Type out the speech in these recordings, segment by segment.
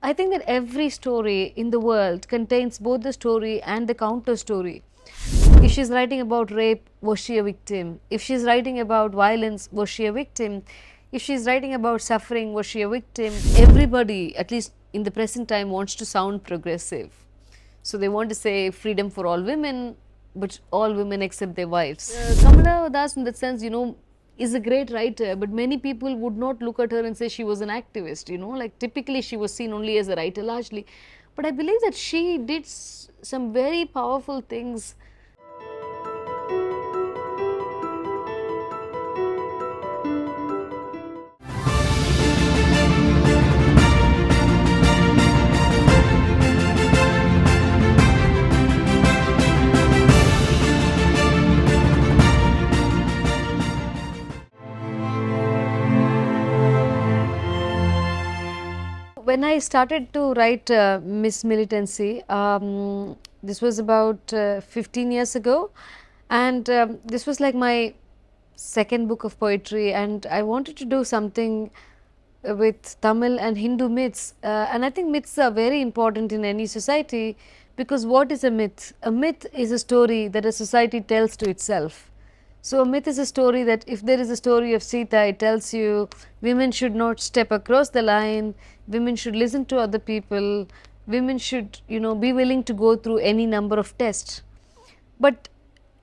I think that every story in the world contains both the story and the counter story. If she's writing about rape, was she a victim? If she's writing about violence, was she a victim? If she's writing about suffering, was she a victim? Everybody, at least in the present time, wants to sound progressive. So they want to say freedom for all women, but all women except their wives. Kamala Das, in that sense, is a great writer, but many people would not look at her and say she was an activist. Like typically she was seen only as a writer largely. But I believe that she did some very powerful things. When I started to write Miss Militancy, this was about 15 years ago, and this was like my second book of poetry, and I wanted to do something with Tamil and Hindu myths, and I think myths are very important in any society, because what is a myth? A myth is a story that a society tells to itself. So a myth is a story that if there is a story of Sita, it tells you women should not step across the line, women should listen to other people, women should, be willing to go through any number of tests. But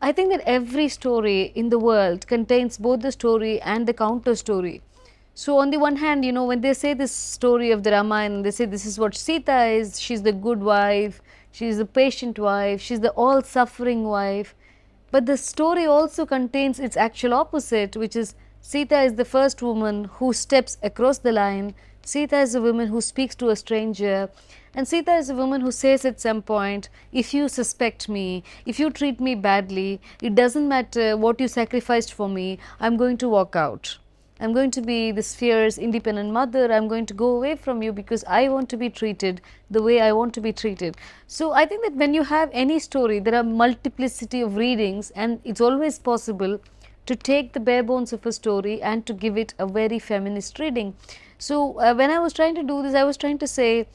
I think that every story in the world contains both the story and the counter story. So on the one hand, when they say this story of the Ramayana, they say this is what Sita is, she's the good wife, she's the patient wife, she's the all suffering wife. But the story also contains its actual opposite, which is Sita is the first woman who steps across the line. Sita is a woman who speaks to a stranger. And Sita is a woman who says at some point, if you suspect me, if you treat me badly, it doesn't matter what you sacrificed for me, I'm going to walk out. I'm going to be this fierce, independent mother. I'm going to go away from you because I want to be treated the way I want to be treated. So I think that when you have any story, there are multiplicity of readings, and it's always possible to take the bare bones of a story and to give it a very feminist reading. So when I was trying to do this, I was trying to say,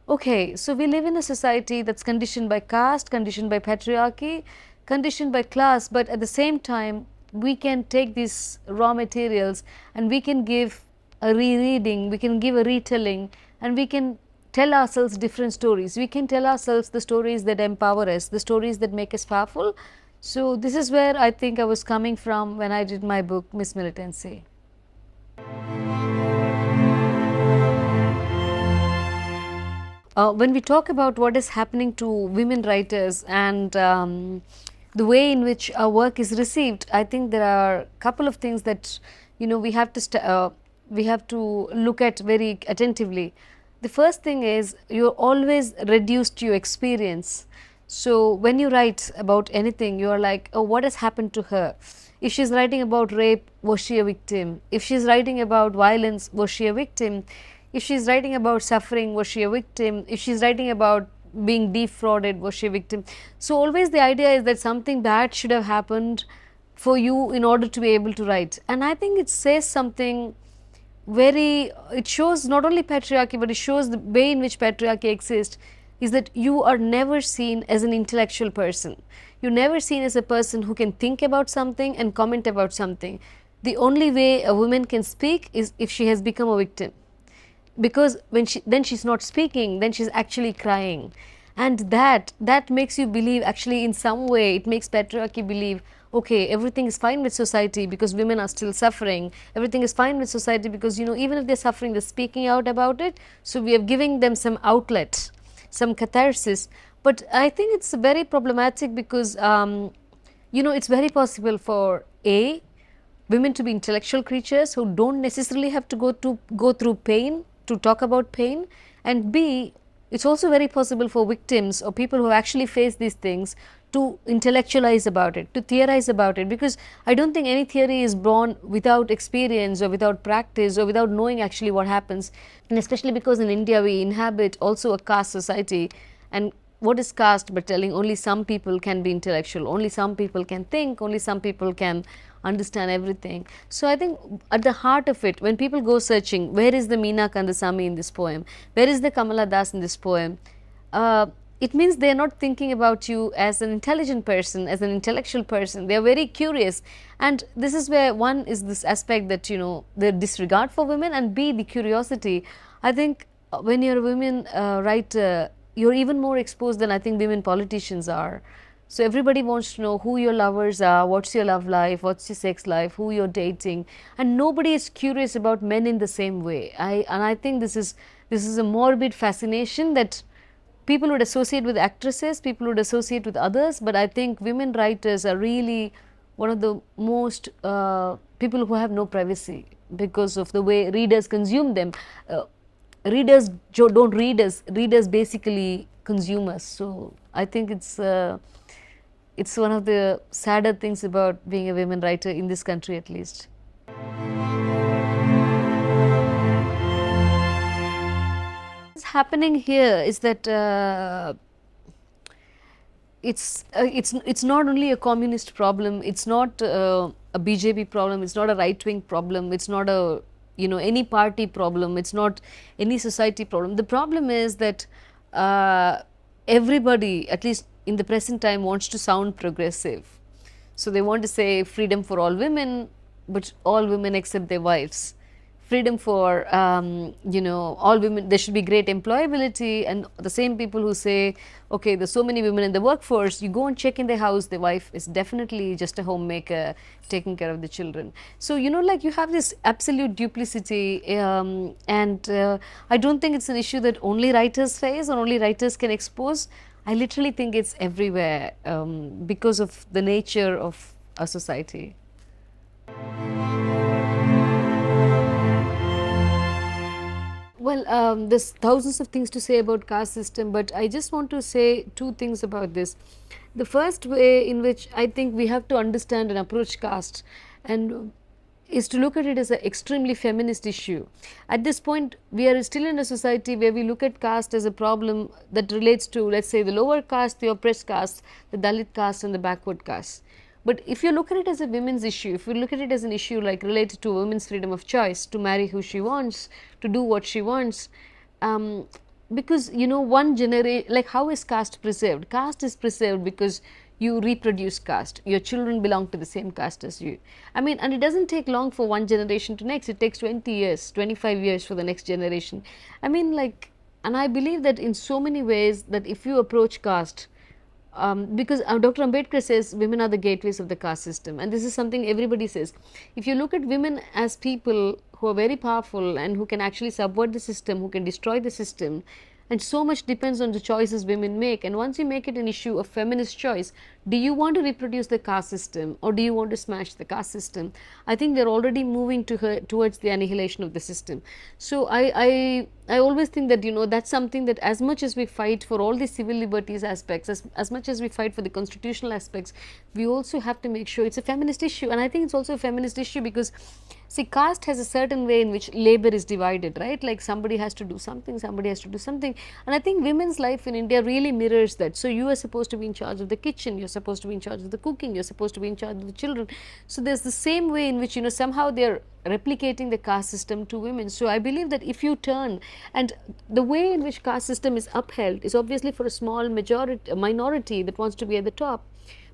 okay, so we live in a society that's conditioned by caste, conditioned by patriarchy, conditioned by class, but at the same time, we can take these raw materials and we can give a rereading, we can give a retelling, and we can tell ourselves different stories. We can tell ourselves the stories that empower us, the stories that make us powerful. So this is where I think I was coming from when I did my book, Miss Militancy. When we talk about what is happening to women writers and the way in which our work is received, I think there are a couple of things that we have to look at very attentively. The first thing is you're always reduced to your experience. So when you write about anything, you are like, oh, what has happened to her? If she's writing about rape, was she a victim? If she's writing about violence, was she a victim? If she's writing about suffering, was she a victim? If she's writing about being defrauded, was she a victim? So always the idea is that something bad should have happened for you in order to be able to write. And I think it says something it shows not only patriarchy, but it shows the way in which patriarchy exists, is that you are never seen as an intellectual person. You're never seen as a person who can think about something and comment about something. The only way a woman can speak is if she has become a victim. Because then she's not speaking, then she's actually crying, and that makes you believe, actually in some way it makes patriarchy believe, okay, everything is fine with society because women are still suffering, everything is fine with society because even if they're suffering, they're speaking out about it, so we are giving them some outlet, some catharsis. But I think it's very problematic because it's very possible for women to be intellectual creatures who don't necessarily have to go through pain to talk about pain, and B, it's also very possible for victims or people who actually face these things to intellectualize about it, to theorize about it, because I don't think any theory is born without experience or without practice or without knowing actually what happens. And especially because in India we inhabit also a caste society, and what is caste but telling only some people can be intellectual, only some people can think, only some people can understand everything. So I think at the heart of it, when people go searching, where is the Meena Kandasamy in this poem? Where is the Kamala Das in this poem? Uh, it means they are not thinking about you as an intelligent person, as an intellectual person. They are very curious, and this is where one is this aspect that, you know, the disregard for women, and B, the curiosity. I think when you're a women writer, you're even more exposed than I think women politicians are. So everybody wants to know who your lovers are, what's your love life, what's your sex life, who you're dating, and nobody is curious about men in the same way. I think this is a morbid fascination that people would associate with actresses, people would associate with others, but I think women writers are really one of the most people who have no privacy because of the way readers consume them. Readers don't read us, readers basically consume us. So I think it's one of the sadder things about being a women writer in this country, at least. What's happening here is that it's not only a communist problem, it's not a BJP problem, it's not a right wing problem, it's not a, you know, any party problem, it's not any society problem. The problem is that everybody, at least in the present time, wants to sound progressive. So they want to say freedom for all women, but all women except their wives. Freedom for you know, all women, there should be great employability, and the same people who say, okay, there's so many women in the workforce, you go and check in the house, the wife is definitely just a homemaker taking care of the children. So, you know, like, you have this absolute duplicity, and I don't think it's an issue that only writers face or only writers can expose. I literally think it's everywhere because of the nature of our society. Well, there's thousands of things to say about caste system, but I just want to say two things about this. The first way in which I think we have to understand and approach caste and is to look at it as an extremely feminist issue. At this point, we are still in a society where we look at caste as a problem that relates to, let's say, the lower caste, the oppressed caste, the Dalit caste and the backward caste. But if you look at it as a women's issue, if you look at it as an issue like related to women's freedom of choice, to marry who she wants, to do what she wants, because, you know, one generation, like, how is caste preserved? Caste is preserved because you reproduce caste. Your children belong to the same caste as you. I mean, and it doesn't take long for one generation to next. It takes 20 years, 25 years for the next generation. I mean, like, and I believe that in so many ways that if you approach caste, because Dr. Ambedkar says women are the gateways of the caste system, and this is something everybody says. If you look at women as people who are very powerful and who can actually subvert the system, who can destroy the system, and so much depends on the choices women make, and once you make it an issue of feminist choice, do you want to reproduce the caste system or do you want to smash the caste system? I think they're already moving towards the annihilation of the system. So I always think that, you know, that's something that as much as we fight for all the civil liberties aspects, as much as we fight for the constitutional aspects, we also have to make sure it's a feminist issue. And I think it's also a feminist issue because, see, caste has a certain way in which labor is divided, right? Like, somebody has to do something, somebody has to do something. And I think women's life in India really mirrors that. So you are supposed to be in charge of the kitchen, you're supposed to be in charge of the cooking, you're supposed to be in charge of the children. So there's the same way in which, you know, somehow they're replicating the caste system to women. So I believe that if you turn, and the way in which caste system is upheld is obviously for a small minority that wants to be at the top,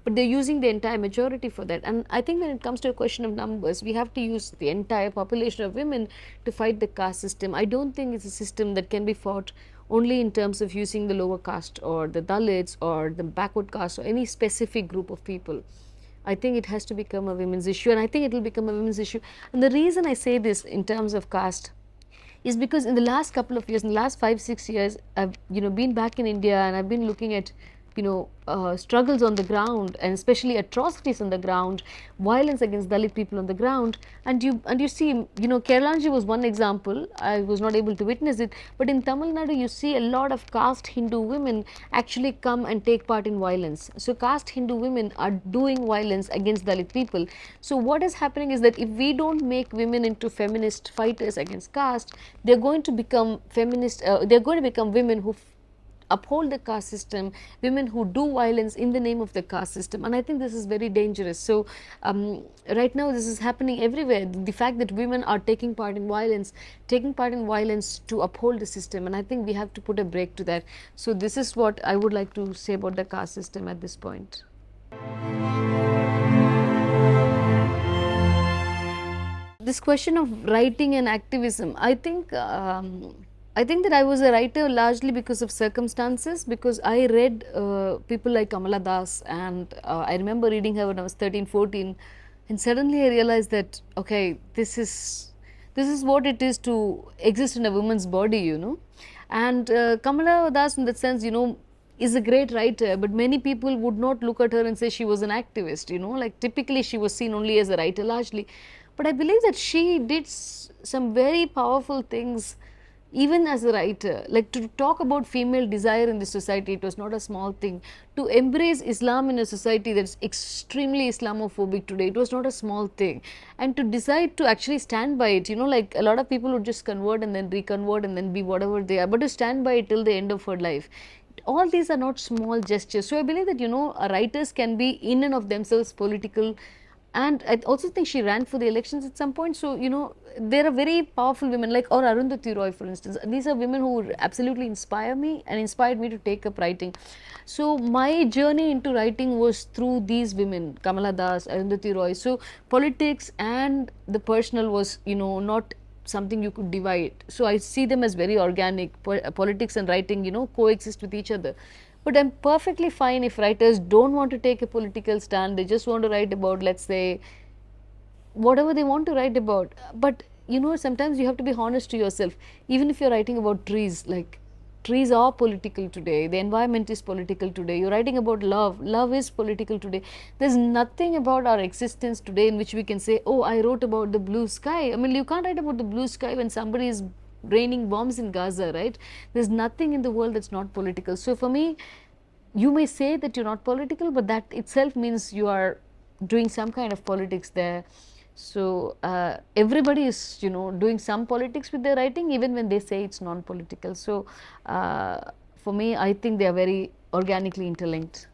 but they're using the entire majority for that. And I think when it comes to a question of numbers, we have to use the entire population of women to fight the caste system. I don't think it's a system that can be fought only in terms of using the lower caste or the Dalits or the backward caste or any specific group of people. I think it has to become a women's issue, and I think it will become a women's issue. And the reason I say this in terms of caste is because in the last couple of years, in the last 5-6 years, I've, you know, been back in India and I've been looking at, you know, struggles on the ground, and especially atrocities on the ground, violence against Dalit people on the ground, and you see, you know, Kerala was one example. I was not able to witness it, but in Tamil Nadu you see a lot of caste Hindu women actually come and take part in violence. So caste Hindu women are doing violence against Dalit people. So what is happening is that if we don't make women into feminist fighters against caste, they're going to become feminist, they're going to become women who uphold the caste system, women who do violence in the name of the caste system. And I think this is very dangerous. So right now this is happening everywhere. The fact that women are taking part in violence, to uphold the system, and I think we have to put a break to that. So this is what I would like to say about the caste system at this point. This question of writing and activism, I think that I was a writer largely because of circumstances, because I read people like Kamala Das, and I remember reading her when I was 13, 14, and suddenly I realized that, okay, this is what it is to exist in a woman's body, you know. And Kamala Das, in that sense, you know, is a great writer, but many people would not look at her and say she was an activist, you know, like typically she was seen only as a writer largely. But I believe that she did some very powerful things even as a writer, like to talk about female desire in the society. It was not a small thing. To embrace Islam in a society that's extremely Islamophobic today, it was not a small thing. And to decide to actually stand by it, you know, like a lot of people would just convert and then reconvert and then be whatever they are, but to stand by it till the end of her life, all these are not small gestures. So I believe that, you know, writers can be in and of themselves political. And I also think she ran for the elections at some point. So, you know, there are very powerful women like, or Arundhati Roy, for instance. These are women who absolutely inspire me and inspired me to take up writing. So my journey into writing was through these women, Kamala Das, Arundhati Roy. So politics and the personal was, you know, not something you could divide. So I see them as very organic. Politics and writing, you know, coexist with each other. But I'm perfectly fine if writers don't want to take a political stand. They just want to write about, let's say, whatever they want to write about. But you know, sometimes you have to be honest to yourself. Even if you're writing about trees, like trees are political today, the environment is political today. You're writing about love, love is political today. There's nothing about our existence today in which we can say, oh, I wrote about the blue sky. I mean, you can't write about the blue sky when somebody is raining bombs in Gaza, right? There's nothing in the world that's not political. So for me, you may say that you're not political, but that itself means you are doing some kind of politics there. So everybody is, you know, doing some politics with their writing, even when they say it's non-political. So for me, I think they are very organically interlinked.